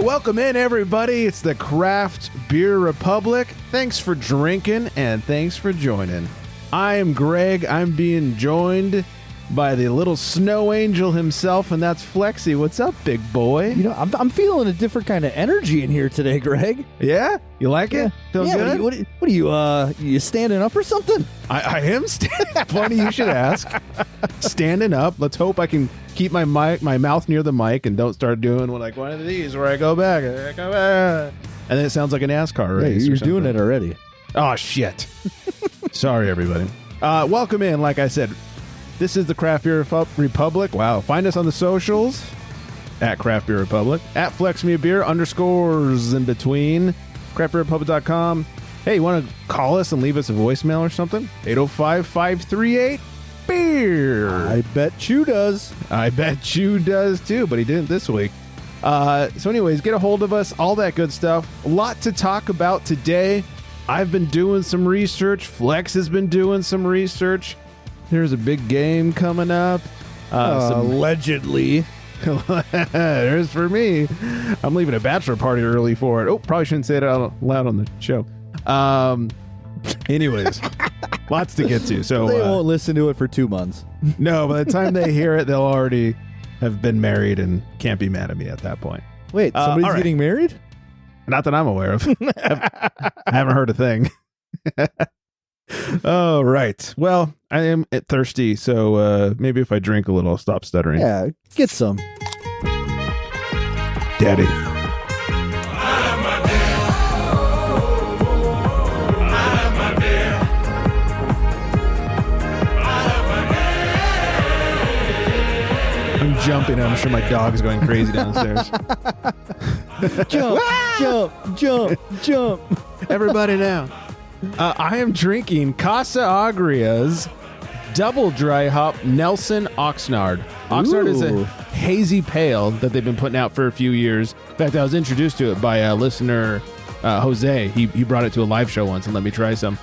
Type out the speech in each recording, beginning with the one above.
Welcome in, everybody. It's the Craft Beer Republic. Thanks for drinking and thanks for joining. I am Greg. I'm being joined by the little snow angel himself, and that's Flexi. What's up, big boy? You know, I'm feeling a different kind of energy in here today, Greg. Yeah? You like it? Feel good? What are you standing up or something? I am standing. Funny you should ask. Standing up. Let's hope I can keep my mouth near the mic and don't start doing one of these where I go back and then it sounds like a NASCAR race. You're doing it already. Oh, shit. Sorry, everybody. Welcome in, like I said. This is the Craft Beer Republic. Wow. Find us on the socials at Craft Beer Republic, at FlexMeABeer _ in between, craftbeerrepublic.com. Hey, you want to call us and leave us a voicemail or something? 805-538-BEER. I bet Chew does. I bet Chew does too, but he didn't this week. So anyways, get a hold of us, all that good stuff. A lot to talk about today. I've been doing some research. Flex has been doing some research. There's a big game coming up. Allegedly. There's for me. I'm leaving a bachelor party early for it. Oh, probably shouldn't say it out loud on the show. Anyways, lots to get to. So they won't listen to it for 2 months. No, by the time they hear it, they'll already have been married and can't be mad at me at that point. Wait, somebody's getting married? Not that I'm aware of. I haven't heard a thing. Oh, right. Well, I am thirsty, so maybe if I drink a little, I'll stop stuttering. Yeah, get some. Daddy. I'm jumping. I'm sure my dog's going crazy downstairs. Jump. Everybody now. I am drinking Casa Agria's Double Dry Hop Nelson Oxnard. Oxnard is a hazy pale that they've been putting out for a few years. In fact, I was introduced to it by a listener, Jose. He brought it to a live show once and let me try some.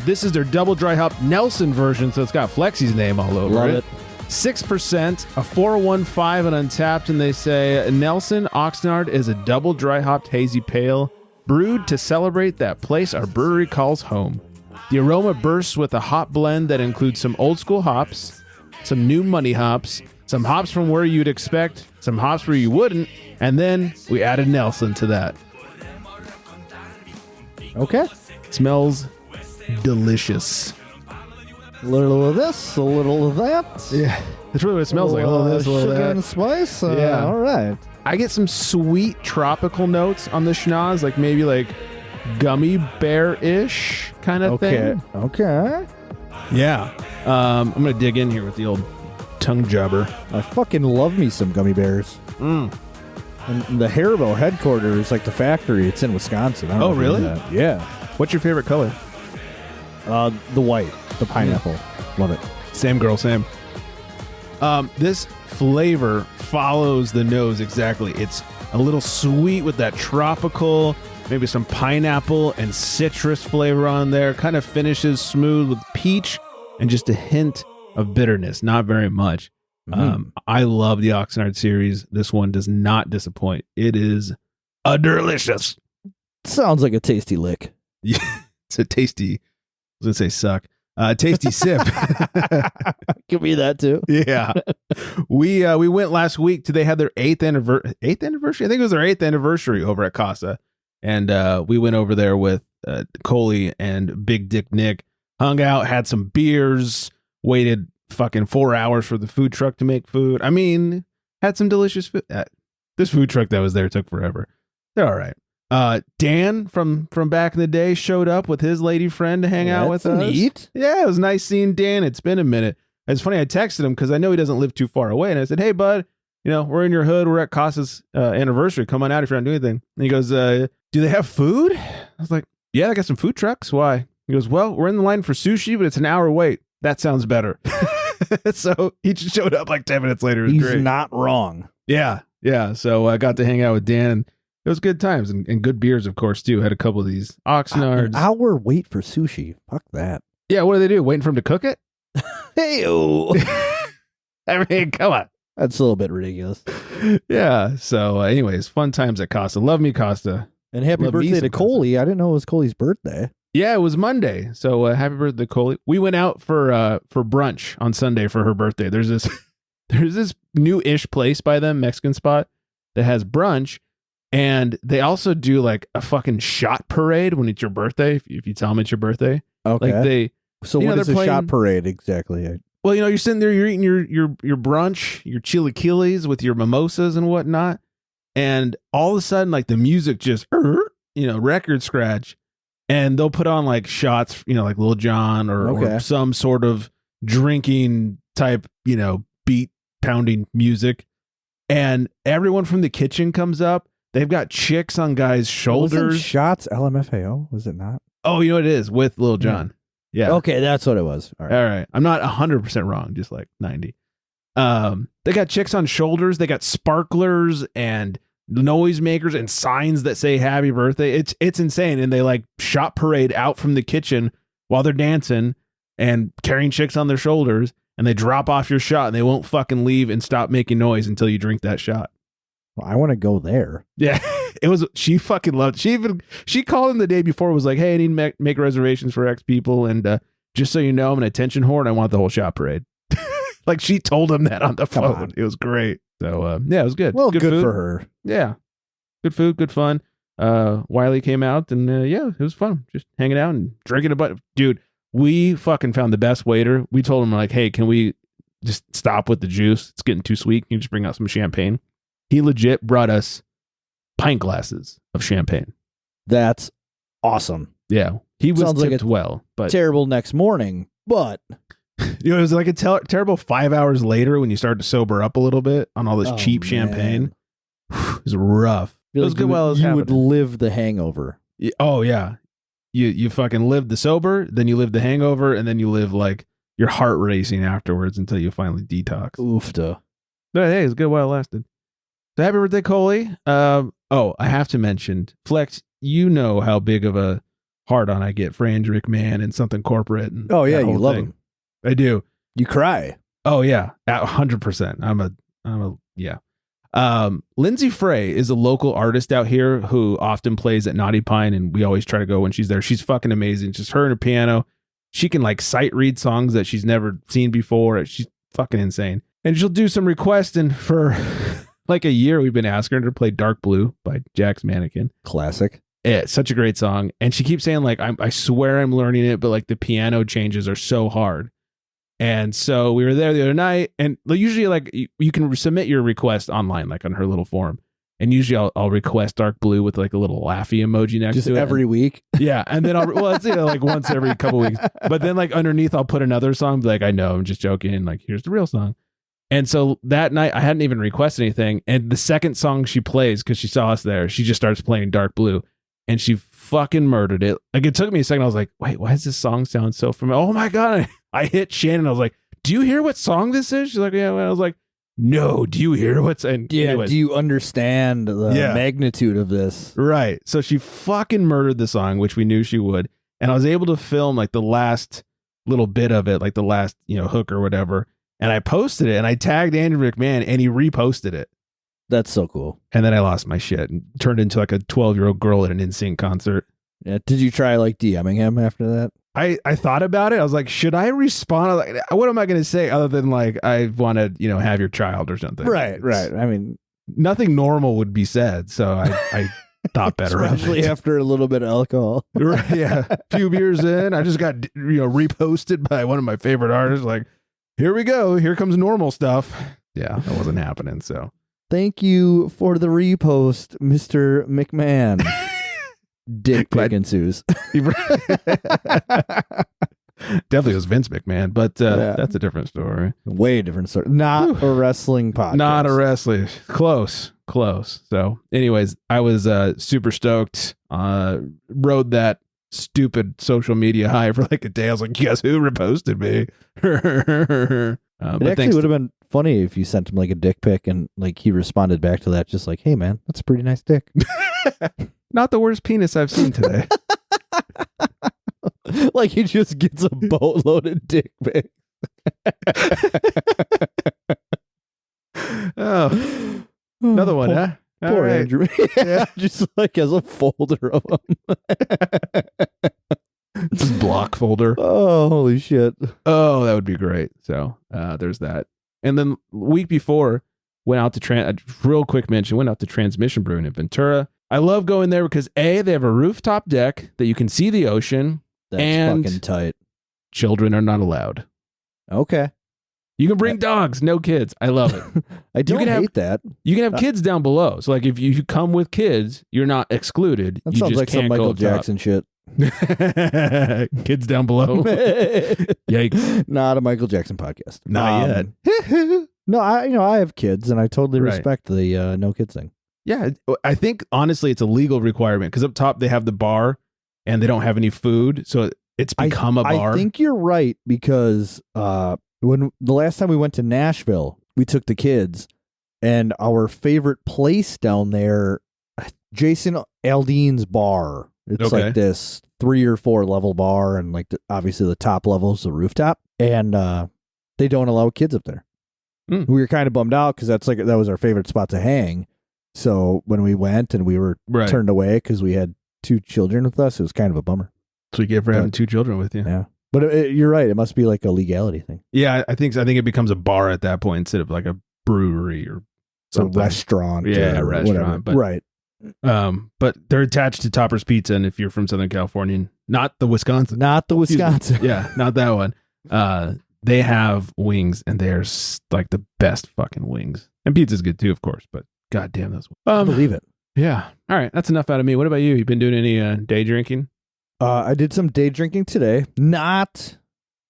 This is their Double Dry Hop Nelson version, so it's got Flexi's name all over it. 6%, a 415 and Untapped, and they say Nelson Oxnard is a double dry hopped hazy pale brewed to celebrate that place our brewery calls home. The aroma bursts with a hop blend that includes some old school hops, some new money hops, some hops from where you'd expect, some hops where you wouldn't, and then we added Nelson to that. Okay. Smells delicious. A little of this, a little of that. Yeah, that's really what it smells like. A little of this, a little of sugar that. and spice. Yeah. All right. I get some sweet tropical notes on the schnoz, like maybe like gummy bear-ish kind of thing. Okay. Yeah. I'm going to dig in here with the old tongue jobber. I fucking love me some gummy bears. And the Haribo headquarters, like the factory, it's in Wisconsin. I don't know if you really? know that. Yeah. What's your favorite color? The white, the pineapple. Love it. Same girl, same. This flavor follows the nose exactly. It's a little sweet with that tropical, maybe some pineapple and citrus flavor on there. Kind of finishes smooth with peach and just a hint of bitterness. Not very much. I love the Oxnard series. This one does not disappoint. It is delicious. Sounds like a tasty lick. Yeah, it's a tasty. I was gonna say suck. Tasty sip. Could be that too. Yeah. We went last week to, they had their 8th anniversary. I think it was their 8th anniversary over at Casa. And we went over there with Coley and Big Dick Nick, hung out, had some beers, waited fucking 4 hours for the food truck to make food. I mean, had some delicious food. This food truck that was there took forever. They're all right. Dan from back in the day showed up with his lady friend to hang out with us. Neat. Yeah, it was nice seeing Dan. It's been a minute. It's funny, I texted him because I know he doesn't live too far away, and I said, hey bud, we're in your hood, we're at Casa's anniversary, come on out if you're not doing anything. And he goes, do they have food? I was like, yeah, I got some food trucks. Why? He goes, well, we're in the line for sushi, but it's an hour wait. That sounds better. So he just showed up like 10 minutes later. It was He's great. not wrong. Yeah. So I got to hang out with Dan, and it was good times and good beers, of course, too. Had a couple of these Oxnards. An hour wait for sushi. Fuck that. Yeah, what do they do? Waiting for him to cook it? Hey-o. I mean, come on. That's a little bit ridiculous. Yeah. So, anyways, fun times at Casa. Love me, Casa. And happy Love me birthday to some Coley. I didn't know it was Coley's birthday. Yeah, it was Monday. So happy birthday, Coley. We went out for brunch on Sunday for her birthday. There's this new-ish place by them, Mexican spot, that has brunch, and they also do like a fucking shot parade when it's your birthday. If you tell them it's your birthday, Okay. So what is a shot parade exactly? Well, you're sitting there, you're eating your brunch, your chilaquiles with your mimosas and whatnot, and all of a sudden, like the music just, record scratch. And they'll put on like shots, like Lil Jon or some sort of drinking type, beat pounding music. And everyone from the kitchen comes up. They've got chicks on guys' shoulders. Wasn't shots LMFAO? Was it not? Oh, you know what it is with Lil Jon. Yeah. Okay, that's what it was. All right. I'm not 100% wrong, just like 90. They got chicks on shoulders. They got sparklers and noisemakers and signs that say happy birthday. It's insane. And they like shot parade out from the kitchen while they're dancing and carrying chicks on their shoulders, and they drop off your shot and they won't fucking leave and stop making noise until you drink that shot. Well, I want to go there. Yeah. She fucking loved it. She called him the day before, was like, hey, I need to make reservations for X people, and just so you know, I'm an attention whore and I want the whole shot parade. Like she told him that on the phone. It was great. So yeah, it was good. Well, good food for her. Yeah. Good food, good fun. Wiley came out and yeah, it was fun. Just hanging out and drinking a bunch. Dude, we fucking found the best waiter. We told him like, hey, can we just stop with the juice? It's getting too sweet. Can you just bring out some champagne? He legit brought us pint glasses of champagne. That's awesome. Yeah. He was Sounds tipped like well, but terrible next morning, but it was like a terrible 5 hours later when you start to sober up a little bit on all this cheap champagne. It was rough. It was good while it was you happening. would live the hangover. Oh yeah, you fucking live the sober, then you live the hangover, and then you live like your heart racing afterwards until you finally detox. Oofta. But hey, it's good while it lasted. So happy birthday, Coley. I have to mention, Flex, you know how big of a hard on I get for Andrew McMahon and something corporate. And oh yeah, you love him. I do. You cry. Oh yeah, 100%. I'm a yeah. Lindsay Frey is a local artist out here who often plays at Naughty Pine, and we always try to go when she's there. She's fucking amazing. Just her and her piano. She can like sight read songs that she's never seen before. She's fucking insane. And she'll do some requesting for like a year. We've been asking her to play Dark Blue by Jack's Mannequin. Classic. It's such a great song. And she keeps saying like, I swear I'm learning it, but like the piano changes are so hard. And so we were there the other night, and usually like you can submit your request online, like on her little form. And usually I'll request Dark Blue with like a little laughy emoji next to it. Just every week. Yeah. And then it's like once every couple weeks. But then like underneath I'll put another song, be like, I know, I'm just joking. And like, here's the real song. And so that night I hadn't even requested anything. And the second song she plays, because she saw us there, she just starts playing Dark Blue. And she fucking murdered it. Like it took me a second. I was like, wait, why does this song sound so familiar? Oh my God. I hit Shannon. I was like, do you hear what song this is? She's like, yeah. I was like, no, do you hear what's... And yeah, anyways. Do you understand the magnitude of this? Right. So she fucking murdered the song, which we knew she would. And I was able to film like the last little bit of it, like the last, hook or whatever. And I posted it and I tagged Andrew McMahon and he reposted it. That's so cool. And then I lost my shit and turned into like a 12-year-old girl at an NSYNC concert. Yeah. Did you try like DMing him after that? I thought about it. I was like, should I respond? Like, what am I going to say other than like, I want to, have your child or something? Right. I mean, nothing normal would be said. So I thought better of it. Especially after a little bit of alcohol. Right, yeah. A few beers in, I just got, reposted by one of my favorite artists. Like, here we go. Here comes normal stuff. Yeah, that wasn't happening. So thank you for the repost, Mr. McMahon. Dick pic ensues. Definitely was Vince McMahon, but that's a different story. Way different story. Not a wrestling podcast. Not a wrestling. Close. So anyways, I was super stoked. Rode that stupid social media high for like a day. I was like, guess who reposted me? It actually would have been funny if you sent him like a dick pic and like he responded back to that just like, hey man, that's a pretty nice dick. Not the worst penis I've seen today. Like he just gets a boatload of dick pics. Oh, another one, huh? All Poor right. Andrew. Yeah, just like as a folder of them. It's his block folder. Oh, holy shit. Oh, that would be great. So there's that. And then week before, went out to real quick mention, went out to Transmission Brewing in Ventura. I love going there because A, they have a rooftop deck that you can see the ocean. That's and fucking tight. Children are not allowed. Okay. You can bring dogs, no kids. I love it. I don't hate that. You can have kids down below. So like if you come with kids, you're not excluded. That you sounds just like some can't Michael go up top. Jackson shit. Kids down below. Yikes. Not a Michael Jackson podcast. Not yet. No, I have kids and I totally Right. respect the no kids thing. Yeah, I think honestly it's a legal requirement because up top they have the bar and they don't have any food, so it's become a bar. I think you're right because when the last time we went to Nashville, we took the kids and our favorite place down there, Jason Aldean's bar. It's Okay. like this 3 or 4 level bar and like obviously the top level is the rooftop and they don't allow kids up there. Mm. We were kind of bummed out because that was our favorite spot to hang. So when we went and we were Right. turned away because we had 2 children with us, it was kind of a bummer. So you get for having 2 children with you. Yeah. But you're right. It must be like a legality thing. Yeah, I think it becomes a bar at that point instead of like a brewery or something. A restaurant. Yeah, or restaurant. whatever. But, right. but they're attached to Topper's Pizza, and if you're from Southern California, not the Wisconsin. Not the Excuse me. Wisconsin. Yeah, not that one. They have wings, and they're like the best fucking wings. And pizza's good too, of course. But goddamn those. I believe it. Yeah. All right, that's enough out of me. What about you? You been doing any day drinking? I did some day drinking today. Not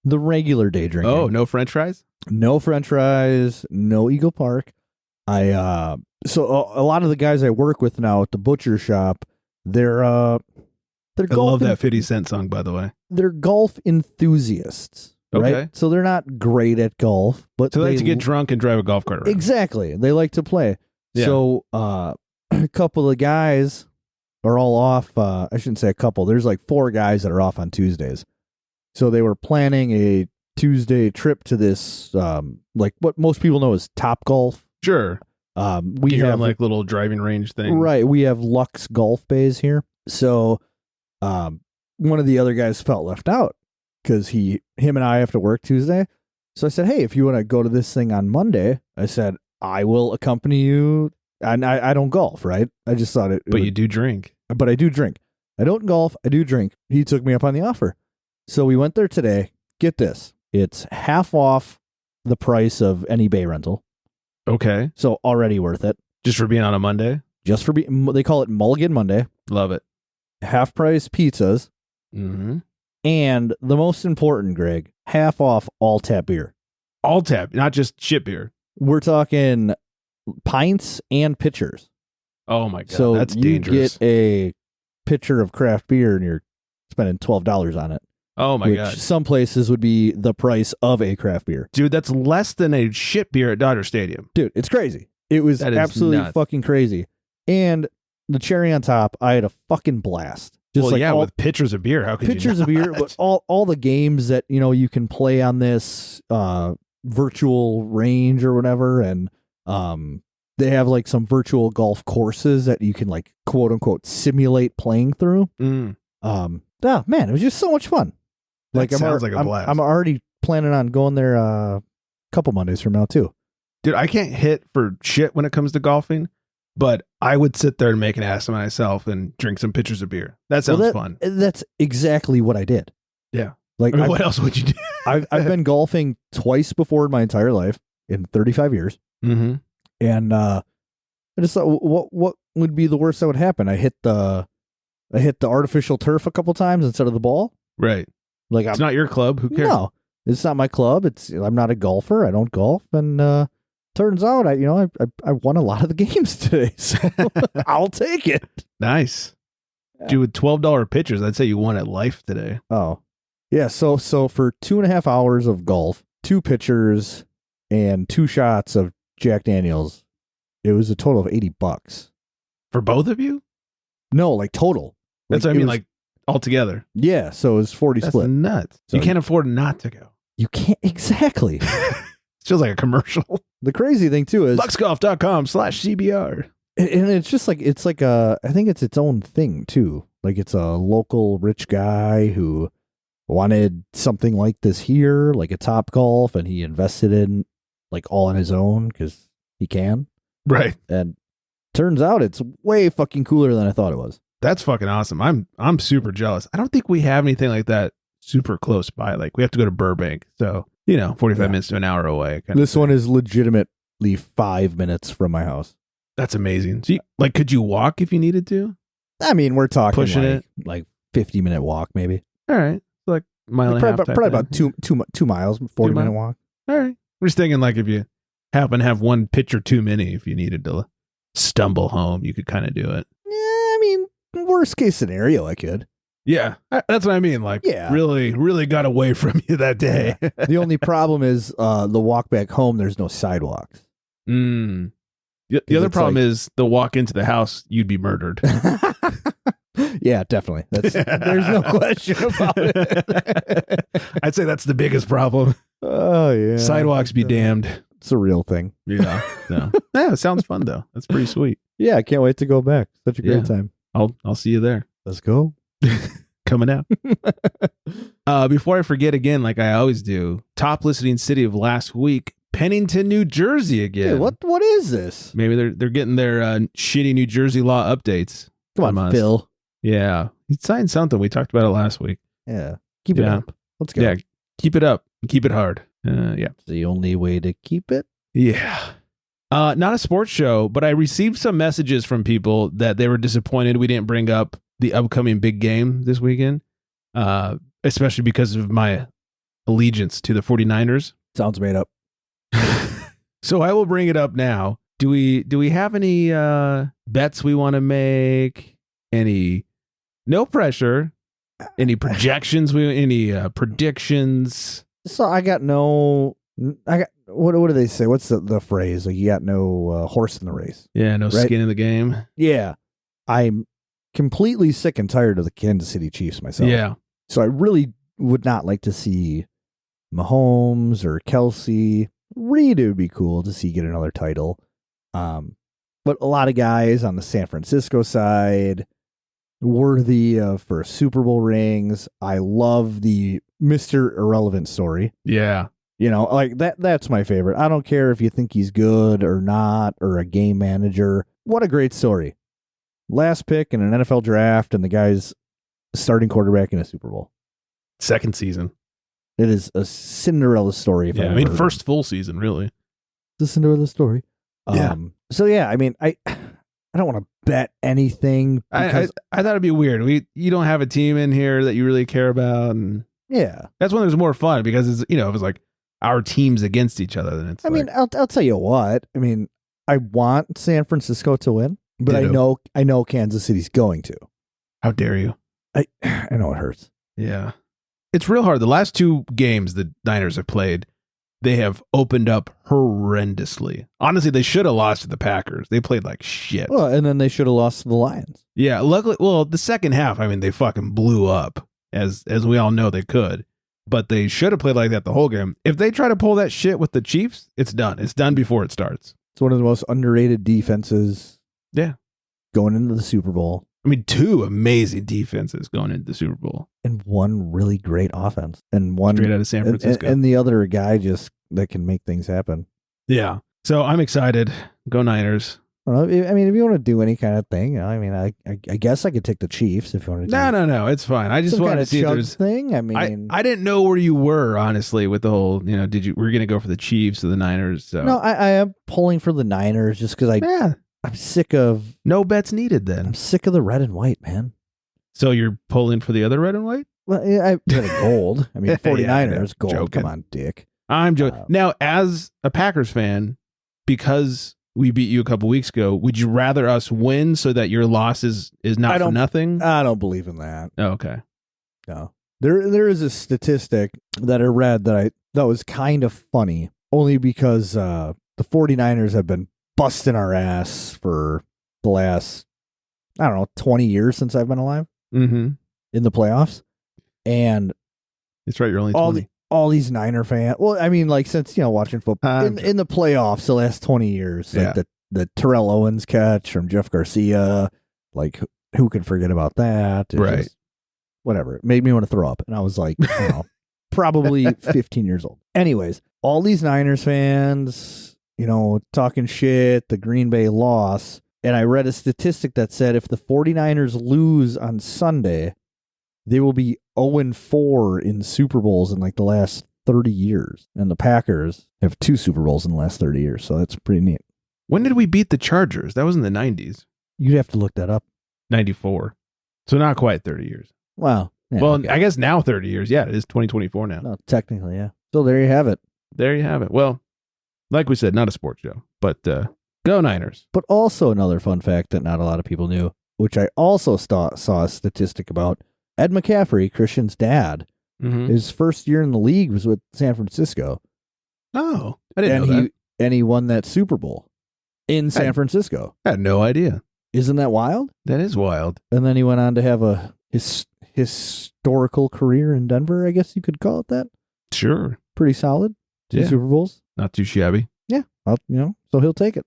the regular day drinking. Oh, no French fries? No French fries. No Eagle Park. So a lot of the guys I work with now at the butcher shop, they're I love golf that 50 Cent song, by the way. they're golf enthusiasts. Right? Okay. So they're not great at golf, but So they like to get drunk and drive a golf cart around. Exactly. They like to play. Yeah. So a couple of guys are all off. I shouldn't say a couple. There's like 4 guys that are off on Tuesdays. So they were planning a Tuesday trip to this, like what most people know as Top Golf. Sure. We You're have on like little driving range thing. right. We have Lux Golf Bays here. So one of the other guys felt left out because him and I have to work Tuesday. So I said, hey, if you want to go to this thing on Monday, I said, I will accompany you. And I don't golf, right? I just thought it. But you do drink. But I do drink. I don't golf. I do drink. He took me up on the offer. So we went there today. Get this. It's half off the price of any bay rental. Okay. So already worth it. Just for being on a Monday? Just for they call it Mulligan Monday. Love it. Half price pizzas. Mm-hmm. And the most important, Greg, half off all tap beer. All tap, not just shit beer. We're talking pints and pitchers. Oh my God. So that's you dangerous. get a pitcher of craft beer and you're spending $12 on it. Oh my which God. some places would be the price of a craft beer. Dude, that's less than a shit beer at Dodger Stadium. Dude, it's crazy. It was That is absolutely nuts. fucking crazy. And the cherry on top, I had a fucking blast. Just Well, like yeah, all with pitchers of beer. How could pitchers you of beer, not? but all the games that you can play on this virtual range or whatever, and they have like some virtual golf courses that you can like quote unquote simulate playing through. Mm. Yeah, man, it was just so much fun. That sounds like a blast. I'm already planning on going there a couple Mondays from now too. Dude, I can't hit for shit when it comes to golfing, but I would sit there and make an ass of myself and drink some pitchers of beer. That sounds fun. That's exactly what I did. Yeah. Like I mean, what else would you do? I've been golfing twice before in my entire life in 35 years. Mm-hmm. And I just thought, what would be the worst that would happen? I hit the artificial turf a couple times instead of the ball. Right. Like It's not your club. Who cares? No, it's not my club. I'm not a golfer. I don't golf. And turns out I won a lot of the games today, so I'll take it. Nice. Dude, with $12 pitchers, I'd say you won at life today. Oh, yeah. So for 2.5 hours of golf, 2 pitchers, and 2 shots of Jack Daniels, it was a total of $80. For both of you? No, like total. That's Like, what I mean, it was- like altogether. Yeah, so it was 40 That's split. nuts. So you can't afford not to go. You can't exactly. It feels like a commercial. the crazy thing too is luxegolf.com/CBR. and it's just like I think it's its own thing too. Like it's a local rich guy who wanted something like this here, like a Top Golf, and he invested in like all on his own because he can. Right. And turns out it's way fucking cooler than I thought it was. That's fucking awesome. I'm super jealous. I don't think we have anything like that super close by. Like we have to go to Burbank. So, 45 minutes to an hour away. This one is legitimately 5 minutes from my house. That's amazing. So could you walk if you needed to? I mean, we're talking pushing it like 50-minute walk, maybe. All right. Like mile and a half. Probably about 2 miles, 40-minute walk. All right. We're just thinking like if you happen to have one pitcher too many, if you needed to stumble home, you could kind of do it. Yeah, I mean, worst case scenario, I could. Yeah, that's what I mean. Like, really, really got away from you that day. Yeah. The only problem is the walk back home, there's no sidewalks. The other problem is the walk into the house, you'd be murdered. Yeah, definitely. There's no question about it. I'd say that's the biggest problem. Oh, yeah. Sidewalks be damned. It's a real thing. Yeah. No. Yeah, it sounds fun, though. That's pretty sweet. Yeah, I can't wait to go back. Such a great time. I'll see you there. Let's go. Coming out. Before I forget again, like I always do, top listening city of last week, Pennington, New Jersey again. Hey, what is this? Maybe they're getting their shitty New Jersey law updates. Come on, Phil. Yeah. He signed something. We talked about it last week. Yeah. Keep it up. Let's go. Yeah. Keep it up. Keep it hard. Yeah. It's the only way to keep it. Yeah. Not a sports show, but I received some messages from people that they were disappointed we didn't bring up the upcoming big game this weekend, especially because of my allegiance to the 49ers. Sounds made up. So I will bring it up now. Do we have any bets we want to make? Any no pressure? Any projections? Any predictions? So I got what do they say? What's the phrase? Like you got no horse in the race. Yeah, no skin in the game. Yeah. I'm completely sick and tired of the Kansas City Chiefs myself. Yeah. So I really would not like to see Mahomes or Kelsey. Reed, it would be cool to see get another title. But a lot of guys on the San Francisco side worthy of for Super Bowl rings. I love the Mr. Irrelevant story. Yeah. Like that's my favorite. I don't care if you think he's good or not or a game manager. What a great story. Last pick in an NFL draft and the guy's starting quarterback in a Super Bowl. Second season. It is a Cinderella story. First full season, really. The Cinderella story. Yeah. So yeah, I mean, I don't want to bet anything. I thought it'd be weird. You don't have a team in here that you really care about, and yeah, that's when there's more fun because it's if it's like our teams against each other, then it's. I mean, I'll tell you what. I mean, I want San Francisco to win, but Ditto. I know Kansas City's going to. How dare you? I know it hurts. Yeah, it's real hard. The last two games the Niners have played, they have opened up horrendously. Honestly, they should have lost to the Packers. They played like shit. Well, and then they should have lost to the Lions. Yeah, luckily, the second half, I mean, they fucking blew up, as we all know they could. But they should have played like that the whole game. If they try to pull that shit with the Chiefs, it's done. It's done before it starts. It's one of the most underrated defenses. Yeah. Going into the Super Bowl. I mean, two amazing defenses going into the Super Bowl. And one really great offense. And one straight out of San Francisco. And the other guy just that can make things happen. Yeah. So I'm excited. Go Niners. Well, I mean, if you want to do any kind of thing, I mean, I guess I could take the Chiefs if you want to do No. It's fine. I just wanted to see if there's thing. I mean, I didn't know where you were, honestly, with the whole, we're going to go for the Chiefs or the Niners. So. No, I am pulling for the Niners just because I'm sick of. No bets needed then. I'm sick of the red and white, man. So you're pulling for the other red and white? Well, I got a gold. I mean, 49ers, gold. Joking. Come on, dick. I'm joking. Now, as a Packers fan, because we beat you a couple weeks ago, would you rather us win so that your loss is not for nothing? I don't believe in that. Oh, okay. No. There is a statistic that I read that was kind of funny, only because the 49ers have been busting our ass for the last, 20 years since I've been alive in the playoffs. And that's right, you're only 20. all these Niner fans. Well, I mean, like since watching football in the playoffs the last 20 years, like the Terrell Owens catch from Jeff Garcia, like who could forget about that? Right. Just, whatever. It made me want to throw up, and I was like, probably 15 years old. Anyways, all these Niners fans, talking shit. The Green Bay loss, and I read a statistic that said if the 49ers lose on Sunday, they will be 0-4 in Super Bowls in like the last 30 years. And the Packers have 2 Super Bowls in the last 30 years. So that's pretty neat. When did we beat the Chargers? That was in the 90s. You'd have to look that up. 94. So not quite 30 years. Wow. Yeah, well, okay. I guess now 30 years. Yeah, it is 2024 now. No, technically, yeah. So there you have it. There you have it. Well, like we said, not a sports show, but go Niners. But also another fun fact that not a lot of people knew, which I also saw a statistic about. Ed McCaffrey, Christian's dad, his first year in the league was with San Francisco. Oh, I didn't know that. And he won that Super Bowl in San Francisco. I had no idea. Isn't that wild? That is wild. And then he went on to have a historical career in Denver, I guess you could call it that. Sure. Pretty solid. 2 Super Bowls. Not too shabby. Yeah. So he'll take it.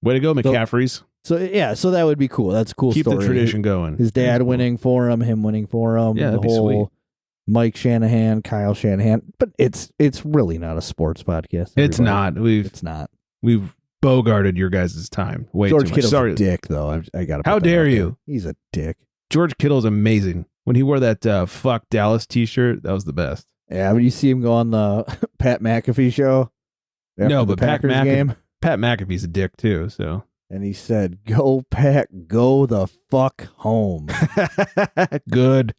Way to go, McCaffreys. So that would be cool. That's a cool Keep story. the tradition going. His dad winning for him, him winning for him. Yeah, the that'd be whole sweet. Mike Shanahan, Kyle Shanahan. But it's really not a sports podcast. It's not. It's not. We've bogarted your guys' time way George too much. Kittle's Sorry. a dick, though. I got to. How dare you? He's a dick. George Kittle's amazing. When he wore that "fuck Dallas" T-shirt, that was the best. Yeah, when you see him go on the Pat McAfee show. No, the but Packers game. Pat McAfee's a dick too. So. And he said, "Go Pack, go the fuck home." Good.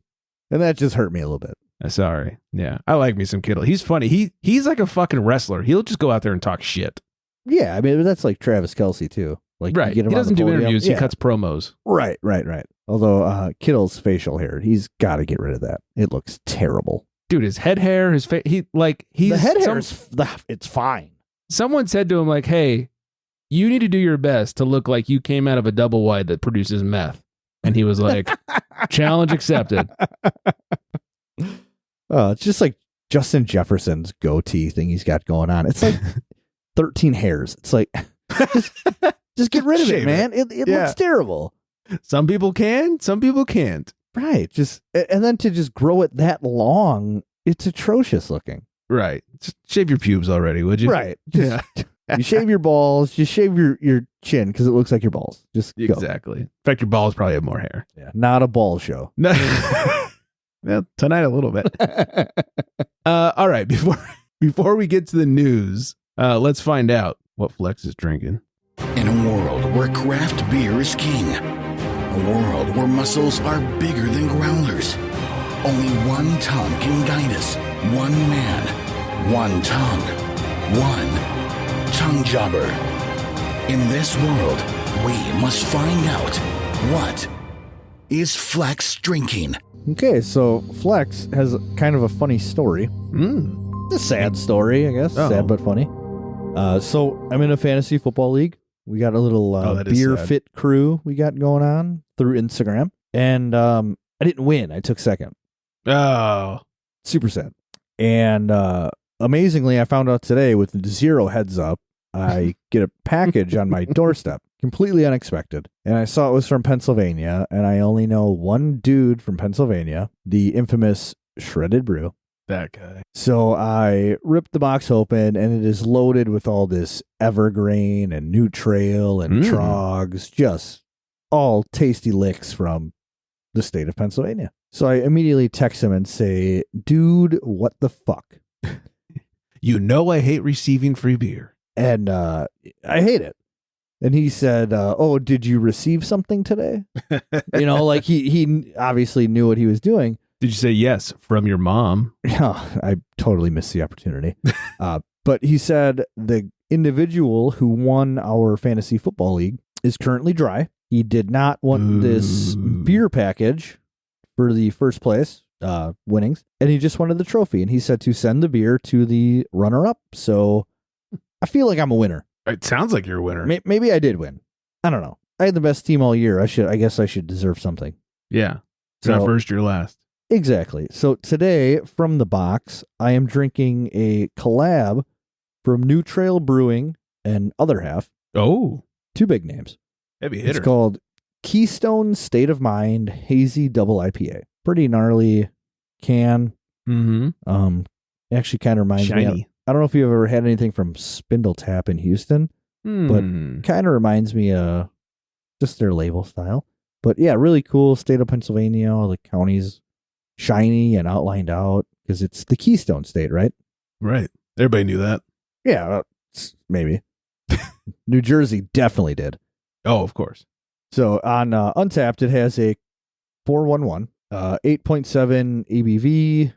And that just hurt me a little bit. Sorry. Yeah, I like me some Kittle. He's funny. He's like a fucking wrestler. He'll just go out there and talk shit. Yeah, I mean that's like Travis Kelce too. Like right. He doesn't do interviews. Yeah. He cuts promos. Right. Although Kittle's facial hair, he's got to get rid of that. It looks terrible. Dude, his head hair, his face. He's the head hair it's fine. Someone said to him like, "Hey, you need to do your best to look like you came out of a double wide that produces meth." And he was like, "Challenge accepted." It's just like Justin Jefferson's goatee thing he's got going on. It's like 13 hairs. It's like, just get rid of it, man. It looks terrible. Some people can, some people can't. Right. And then to just grow it that long, it's atrocious looking. Right. Just shave your pubes already, would you? Right. You shave your balls, just shave your chin because it looks like your balls. Just go. Exactly. In fact, your balls probably have more hair. Yeah. Not a ball show. No. Well, tonight a little bit. All right. Before we get to the news, let's find out what Flex is drinking. In a world where craft beer is king, a world where muscles are bigger than growlers, only one tongue can guide us. One man, one tongue, one tongue jobber. In this world, we must find out what is Flex drinking. Okay, so Flex has kind of a funny story. It's a sad story, I guess. Oh. Sad but funny. So I'm in a fantasy football league. We got a little beer fit crew we got going on through Instagram. And I didn't win. I took second. Oh. Super sad. And amazingly, I found out today with 0 heads up, I get a package on my doorstep. Completely unexpected. And I saw it was from Pennsylvania, and I only know one dude from Pennsylvania, the infamous Shredded Brew. That guy. So I ripped the box open, and it is loaded with all this Evergreen and New Trail and Trogs, just all tasty licks from the state of Pennsylvania. So I immediately text him and say, "Dude, what the fuck?" You know I hate receiving free beer. And I hate it. And he said, "Oh, did you receive something today?" Like he obviously knew what he was doing. Did you say yes from your mom? Oh, I totally missed the opportunity. But he said the individual who won our fantasy football league is currently dry. He did not want this beer package for the first place winnings, and he just wanted the trophy. And he said to send the beer to the runner-up. So I feel like I'm a winner. It sounds like you're a winner. Maybe I did win. I don't know. I had the best team all year. I guess I should deserve something. Yeah. It's not first, you're last. Exactly. So today, from the box, I am drinking a collab from New Trail Brewing and Other Half. Oh, Two big names. heavy hitter. It's called Keystone State of Mind Hazy Double IPA. Pretty gnarly can. Mm-hmm. Actually kind of reminds me. Shiny. I don't know if you've ever had anything from Spindle Tap in Houston, but kind of reminds me of just their label style. But yeah, really cool. State of Pennsylvania. All the counties shiny and outlined out because it's the Keystone State, right? Right. Everybody knew that. Yeah, maybe. New Jersey definitely did. Oh, of course. So on Untapped, it has a 411, 8.7 ABV,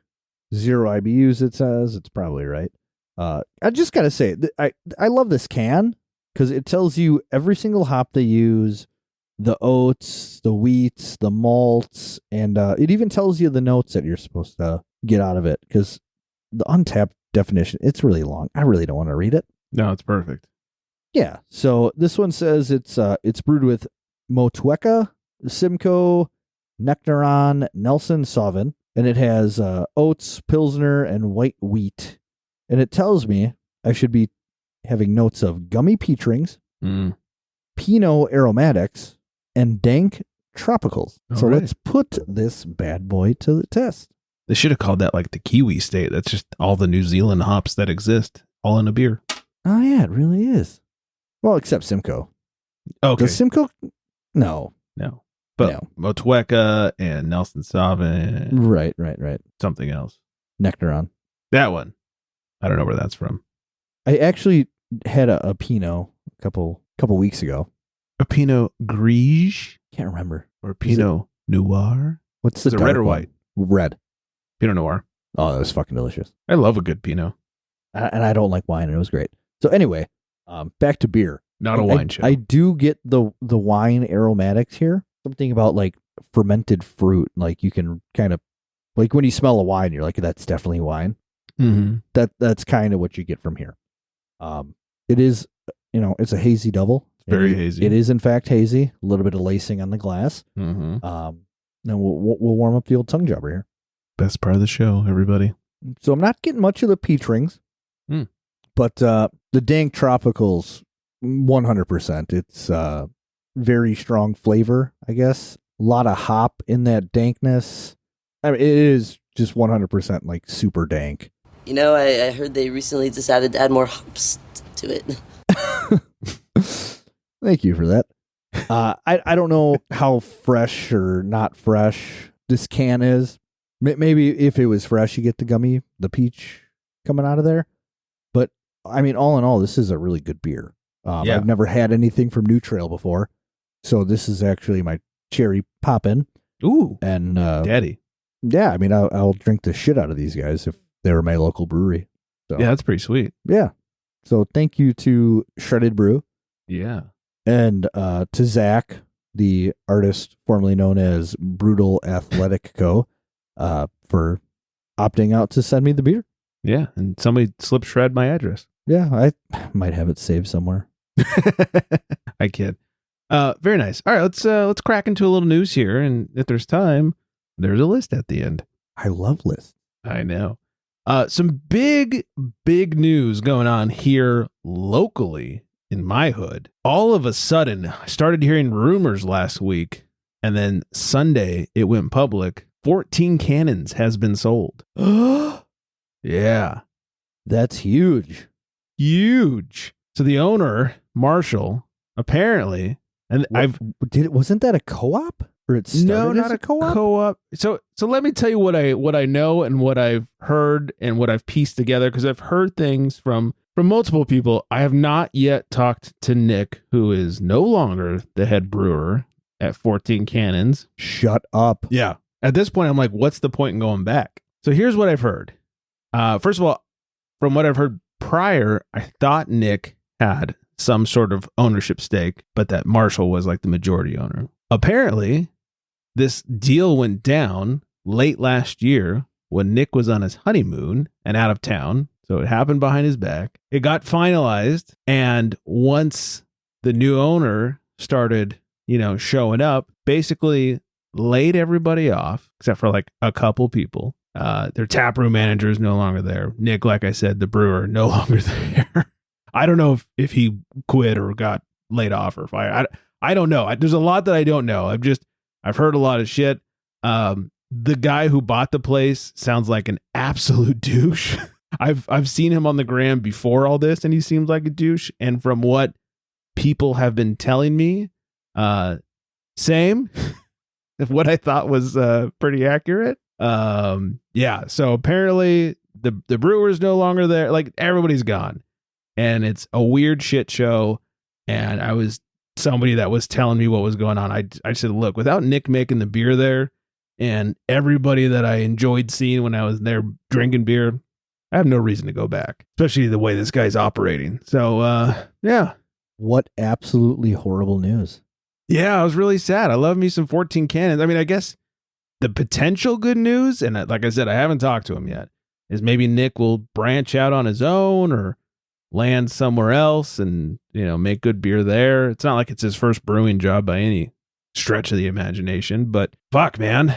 0 IBUs, it says. It's probably right. I just got to say, I love this can because it tells you every single hop they use, the oats, the wheats, the malts, and it even tells you the notes that you're supposed to get out of it because the Untapped definition, it's really long. I really don't want to read it. No, it's perfect. Yeah. So this one says it's brewed with Motueka, Simcoe, Nectaron, Nelson Sauvin, and it has oats, Pilsner, and white wheat. And it tells me I should be having notes of gummy peach rings, Pinot aromatics, and dank tropicals. So let's put this bad boy to the test. They should have called that like the Kiwi State. That's just all the New Zealand hops that exist, all in a beer. Oh, yeah, it really is. Well, except Simcoe. Okay. Does Simcoe? No. But No. Motueka and Nelson Sauvin. Right. Something else. Nectaron. That one. I don't know where that's from. I actually had a Pinot a couple weeks ago. A Pinot Gris Can't remember. or Pinot Noir? What's Is the it red dark or one? white? Red. Pinot Noir. Oh, that was fucking delicious. I love a good Pinot. And I don't like wine, and it was great. So anyway, back to beer. Not a wine show. I do get the wine aromatics here. Something about like fermented fruit. Like you can kind of, like when you smell a wine, you're like, that's definitely wine. Mm-hmm. That's kind of what you get from here. It is, it's a hazy double. Very hazy. It is in fact hazy. A little bit of lacing on the glass. Mm-hmm. Then we'll warm up the old tongue jobber here. Best part of the show, everybody. So I'm not getting much of the peach rings, but the dank tropicals, 100%. It's very strong flavor, I guess. A lot of hop in that dankness. I mean, it is just 100% like super dank. I heard they recently decided to add more hops to it. Thank you for that. I don't know how fresh or not fresh this can is. Maybe if it was fresh, you get the peach coming out of there. But I mean, all in all, this is a really good beer. I've never had anything from New Trail before, so this is actually my cherry poppin'. Ooh, and daddy. Yeah, I mean, I'll drink the shit out of these guys if they were my local brewery. So, Yeah, that's pretty sweet. Yeah. So thank you to Shredded Brew. Yeah. And to Zach, the artist formerly known as Brutal Athletic Co., for opting out to send me the beer. Yeah, and somebody slip shred my address. Yeah, I might have it saved somewhere. I kid. Very nice. All right, let's crack into a little news here, and if there's time, there's a list at the end. I love lists. I know. Some big news going on here locally in my hood. All of a sudden, I started hearing rumors last week, and then Sunday it went public. 14 cannons has been sold. Yeah. That's huge. Huge. So the owner, Marshall, apparently, and wasn't that a co-op? Or it started not as a co-op? Co-op. So let me tell you what I know and what I've heard and what I've pieced together, because I've heard things from multiple people. I have not yet talked to Nick, who is no longer the head brewer at 14 Cannons. Shut up. Yeah. At this point, I'm like, what's the point in going back? So here's what I've heard. First of all, from what I've heard prior, I thought Nick had some sort of ownership stake, but that Marshall was like the majority owner. Apparently, this deal went down late last year when Nick was on his honeymoon and out of town. So it happened behind his back. It got finalized. And once the new owner started, showing up, basically laid everybody off except for like a couple people. Their taproom manager is no longer there. Nick, like I said, the brewer, no longer there. I don't know if he quit or got laid off or fired. I don't know. There's a lot that I don't know. I've heard a lot of shit. The guy who bought the place sounds like an absolute douche. I've seen him on the gram before all this, and he seems like a douche. And from what people have been telling me, same. What I thought was pretty accurate. Yeah. So apparently the brewer's no longer there. Like everybody's gone, and it's a weird shit show. And I was somebody that was telling me what was going on. I said, look, without Nick making the beer there and everybody that I enjoyed seeing when I was there drinking beer, I have no reason to go back, especially the way this guy's operating. So, yeah. What absolutely horrible news. Yeah, I was really sad. I love me some 14 Cannons. I mean, I guess the potential good news, and like I said, I haven't talked to him yet, is maybe Nick will branch out on his own or land somewhere else and, make good beer there. It's not like it's his first brewing job by any stretch of the imagination, but fuck, man.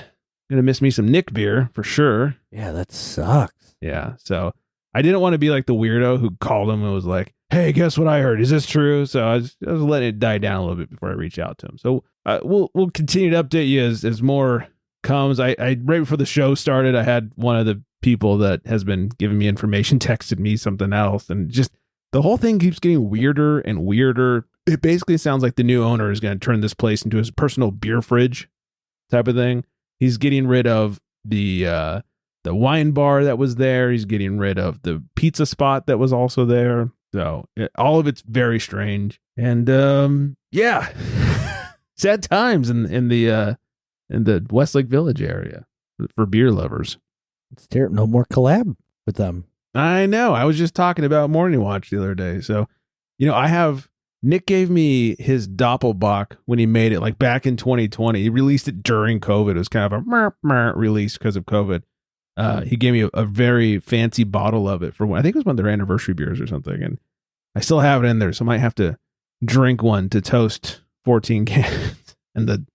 Gonna miss me some Nick beer for sure. Yeah, that sucks. Yeah, so I didn't want to be like the weirdo who called him and was like, hey, guess what I heard? Is this true? So I was letting it die down a little bit before I reach out to him. So we'll continue to update you as more comes. I right before the show started, I had one of the people that has been giving me information texted me something else, and just the whole thing keeps getting weirder and weirder. It basically sounds like the new owner is going to turn this place into his personal beer fridge type of thing. He's getting rid of the wine bar that was there. He's getting rid of the pizza spot that was also there. So all of it's very strange. And yeah, sad times in the Westlake Village area for beer lovers. It's terrible. No more collab with them. I know. I was just talking about Morning Watch the other day. So, Nick gave me his Doppelbock when he made it, like back in 2020. He released it during COVID. It was kind of a release because of COVID. He gave me a very fancy bottle of it I think it was one of their anniversary beers or something. And I still have it in there. So I might have to drink one to toast 14 cans and the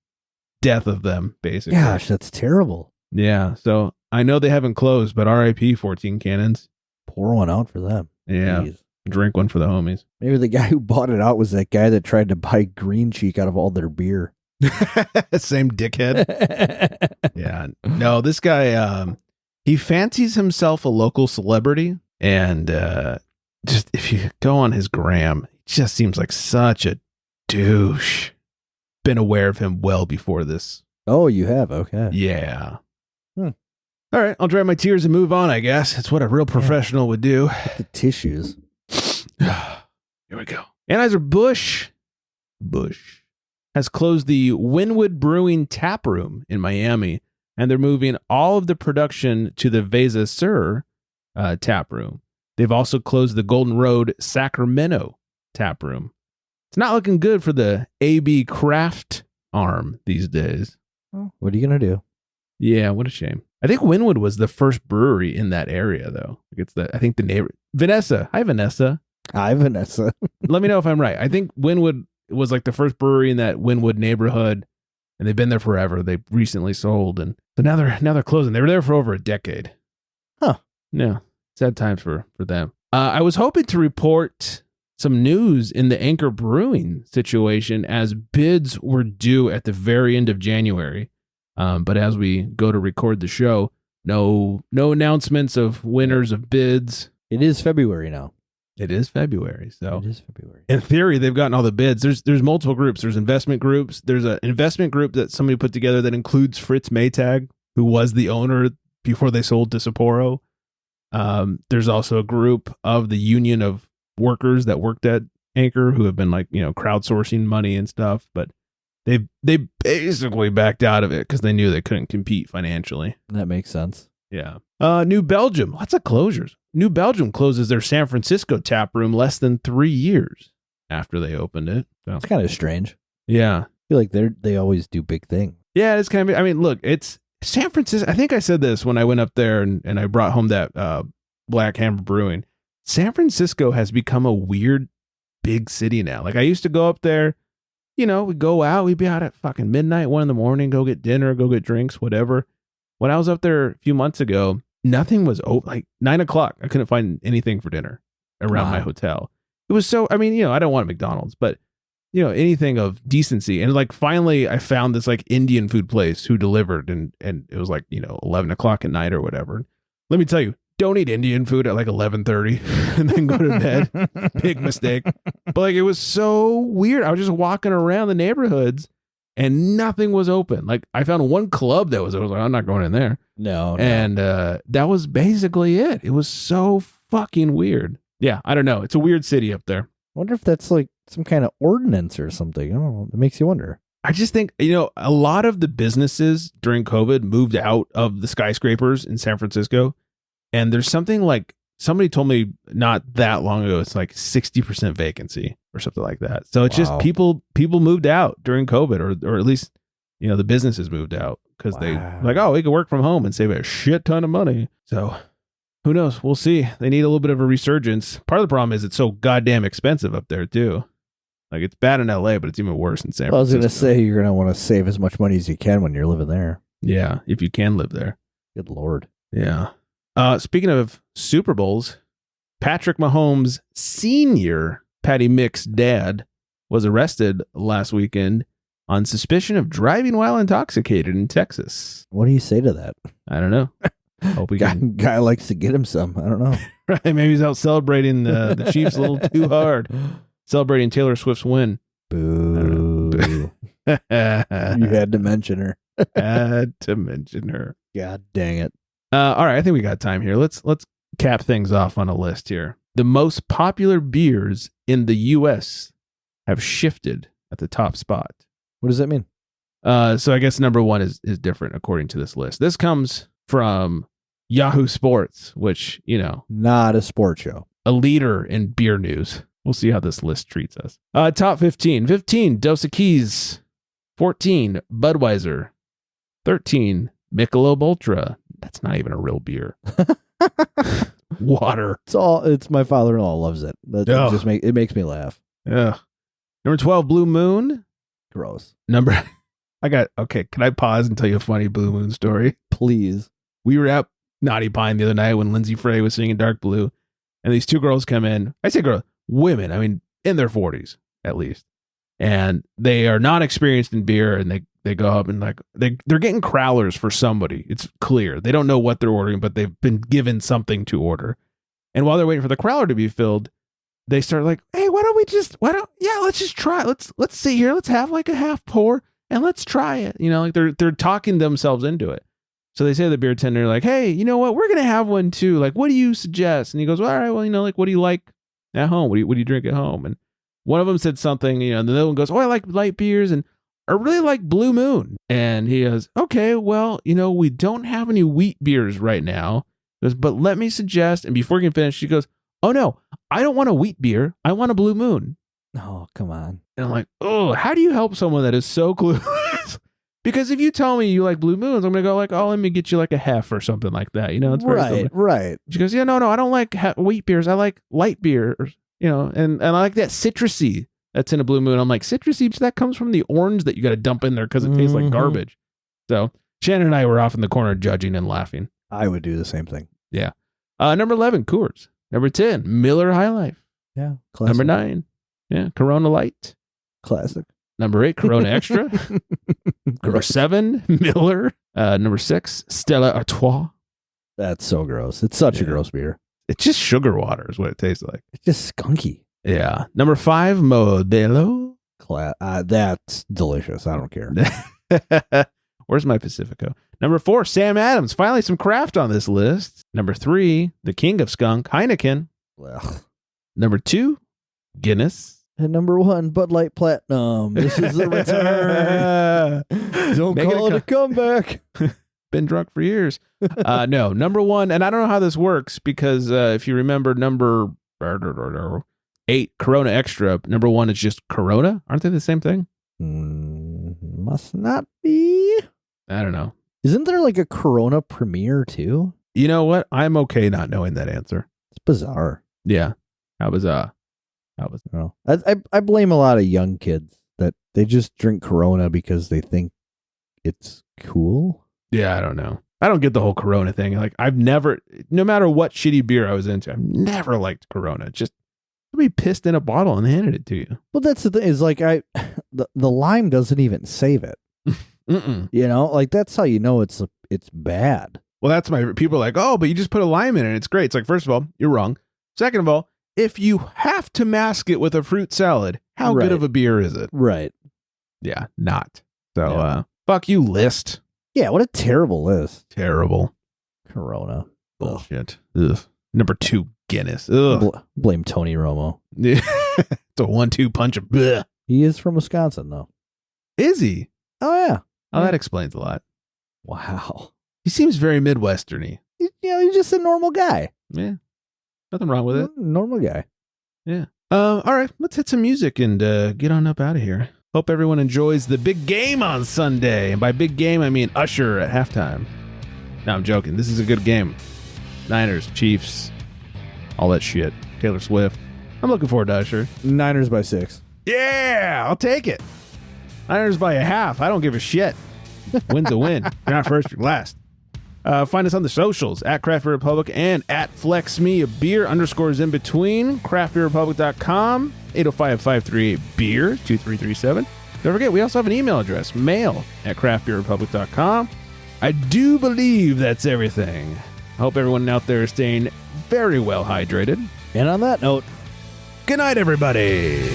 death of them, basically. Gosh, that's terrible. Yeah. So I know they haven't closed, but RIP 14 Cannons. Pour one out for them. Yeah. Jeez. Drink one for the homies. Maybe the guy who bought it out was that guy that tried to buy Green Cheek out of all their beer. Same dickhead. Yeah. No, this guy, he fancies himself a local celebrity. And just if you go on his gram, he just seems like such a douche. Been aware of him well before this. Oh, you have? Okay. Yeah. All right. I'll dry my tears and move on, I guess. That's what a real professional would do. The tissues. Here we go. Anheuser-Busch has closed the Wynwood Brewing Tap Room in Miami, and they're moving all of the production to the Vesa Sur Tap Room. They've also closed the Golden Road Sacramento Tap Room. It's not looking good for the AB Craft arm these days. What are you going to do? Yeah, what a shame. I think Wynwood was the first brewery in that area, though. I think the neighbor, Vanessa. Hi, Vanessa. Hi, Vanessa. Let me know if I'm right. I think Wynwood was like the first brewery in that Wynwood neighborhood, and they've been there forever. They recently sold, and so now they're closing. They were there for over a decade. Huh. Yeah, sad times for them. I was hoping to report some news in the Anchor Brewing situation as bids were due at the very end of January. But as we go to record the show, no announcements of winners of bids. It is February now. It is February. So it is February. In theory, they've gotten all the bids. There's multiple groups. There's investment groups. There's an investment group that somebody put together that includes Fritz Maytag, who was the owner before they sold to Sapporo. There's also a group of the union of workers that worked at Anchor who have been crowdsourcing money and stuff, but they basically backed out of it because they knew they couldn't compete financially. That makes sense. Yeah. New Belgium, lots of closures. New Belgium closes their San Francisco tap room less than 3 years after they opened it. So. It's kind of strange. Yeah. I feel like they always do big things. Yeah, it's kind of, I mean, look, it's San Francisco. I think I said this when I went up there and I brought home that Black Hammer Brewing. San Francisco has become a weird big city now. Like I used to go up there we'd go out. We'd be out at fucking midnight, 1 a.m, go get dinner, go get drinks, whatever. When I was up there a few months ago, nothing was open. Like 9 o'clock, I couldn't find anything for dinner around my hotel. It was so, I don't want a McDonald's, but anything of decency. And like, finally I found this like Indian food place who delivered and it was like, 11 o'clock at night or whatever. Let me tell you, don't eat Indian food at like 11:30 and then go to bed. Big mistake. But like, it was so weird. I was just walking around the neighborhoods and nothing was open. Like I found one club that was like, I'm not going in there. No. And that was basically it. It was so fucking weird. Yeah, I don't know. It's a weird city up there. I wonder if that's like some kind of ordinance or something. I don't know. It makes you wonder. I just think, a lot of the businesses during COVID moved out of the skyscrapers in San Francisco. And there's something like, somebody told me not that long ago, it's like 60% vacancy or something like that. So it's just people moved out during COVID, or at least, the businesses moved out because they like, oh, we could work from home and save a shit ton of money. So who knows? We'll see. They need a little bit of a resurgence. Part of the problem is it's so goddamn expensive up there too. Like it's bad in LA, but it's even worse in San Francisco. I was going to say, you're going to want to save as much money as you can when you're living there. Yeah. If you can live there. Good Lord. Yeah. Speaking of Super Bowls, Patrick Mahomes Sr., Patty Mick's dad, was arrested last weekend on suspicion of driving while intoxicated in Texas. What do you say to that? I don't know. Hope we guy likes to get him some. I don't know. Right? Maybe he's out celebrating the Chiefs a little too hard. Celebrating Taylor Swift's win. Boo. You had to mention her. Had to mention her. God dang it. All right, I think we got time here. Let's cap things off on a list here. The most popular beers in the U.S. have shifted at the top spot. What does that mean? So I guess number one is different according to this list. This comes from Yahoo Sports, which, not a sports show. A leader in beer news. We'll see how this list treats us. Top 15. 15, Dos Equis. 14, Budweiser. 13, Michelob Ultra. That's not even a real beer. Water. It's my father-in-law loves it. It makes me laugh. Yeah. Number 12, Blue Moon. Gross. Okay, can I pause and tell you a funny Blue Moon story? Please. We were at Naughty Pine the other night when Lindsay Frey was singing Dark Blue, and these two girls come in. I say girls, women, I mean, in their 40s at least. And they are not experienced in beer, and they go up and like they're getting crowlers for somebody. It's clear. They don't know what they're ordering, but they've been given something to order. And while they're waiting for the crowler to be filled, they start like, hey, let's just try it. Let's sit here. Let's have like a half pour and let's try it. Like they're talking themselves into it. So they say to the beer tender, like, hey, you know what? We're going to have one too. Like, what do you suggest? And he goes, well, all right, well, like, what do you like at home? What do you drink at home? And one of them said something, and the other one goes, oh, I like light beers and I really like Blue Moon. And he goes, okay, well, we don't have any wheat beers right now. He goes, but let me suggest. And before he can finish, she goes, oh no, I don't want a wheat beer. I want a Blue Moon. Oh, come on. And I'm like, oh, how do you help someone that is so clueless? Because if you tell me you like Blue Moons, I'm going to go like, oh, let me get you like a hef or something like that. It's very right. She goes, yeah, no, I don't like wheat beers. I like light beers, and I like that citrusy that's in a Blue Moon. I'm like, citrusy, that comes from the orange that you got to dump in there because it tastes like garbage. So Shannon and I were off in the corner judging and laughing. I would do the same thing. Yeah. Number 11, Coors. Number 10, Miller High Life. Yeah. Classic. Number 9, Corona Light. Classic. Number 8, Corona Extra. Number 7, Miller. Number 6, Stella Artois. That's so gross. It's such a gross beer. It's just sugar water is what it tastes like. It's just skunky. Yeah. Number 5, Modelo. That's delicious. I don't care. Where's my Pacifico? Number 4, Sam Adams. Finally, some craft on this list. Number 3, the king of skunk, Heineken. Ugh. Number 2, Guinness. And number 1, Bud Light Platinum. This is the return. Don't call it a comeback. Been drunk for years. No, number 1, and I don't know how this works because if you remember number 8, Corona Extra, number 1 is just Corona. Aren't they the same thing? Must not be. I don't know. Isn't there like a Corona Premier too? You know what? I'm okay not knowing that answer. It's bizarre. Yeah. That was I blame a lot of young kids that they just drink Corona because they think it's cool. Yeah, I don't know. I don't get the whole Corona thing. Like, I've never, no matter what shitty beer I was into, I've never liked Corona. Just somebody pissed in a bottle and handed it to you. Well, that's the thing. Is like the lime doesn't even save it. Mm-mm. You know, like that's how you know it's bad. Well, that's my people are like, oh, but you just put a lime in it and it's great. It's like, first of all, you're wrong. Second of all, if you have to mask it with a fruit salad, how Right. good of a beer is it? Right. Yeah, not. So, Yeah. fuck you, list. Yeah. What a terrible list. Terrible. Corona. Bullshit. Ugh. Number 2, Guinness. Ugh. Blame Tony Romo. It's a 1-2 punch of bleh. He is from Wisconsin, though. Is he? Oh yeah. Oh, that explains a lot. Wow. He seems very Midwestern-y. He's just a normal guy. Yeah. Nothing wrong with it. Normal guy. Yeah. All right. Let's hit some music and get on up out of here. Hope everyone enjoys the big game on Sunday. And by big game, I mean Usher at halftime. No, I'm joking. This is a good game. Niners, Chiefs, all that shit. Taylor Swift. I'm looking forward to Usher. Niners by 6. Yeah, I'll take it. Niners by a half. I don't give a shit. Win's a win. You're not first, you're last. Find us on the socials at Craft Beer Republic and at FlexMe, a beer _ in between. craftbeerrepublic.com, 805-538-BEER, 2337. Don't forget, we also have an email address, mail at craftbeerrepublic.com. I do believe that's everything. I hope everyone out there is staying very well hydrated. And on that note, Good night, everybody.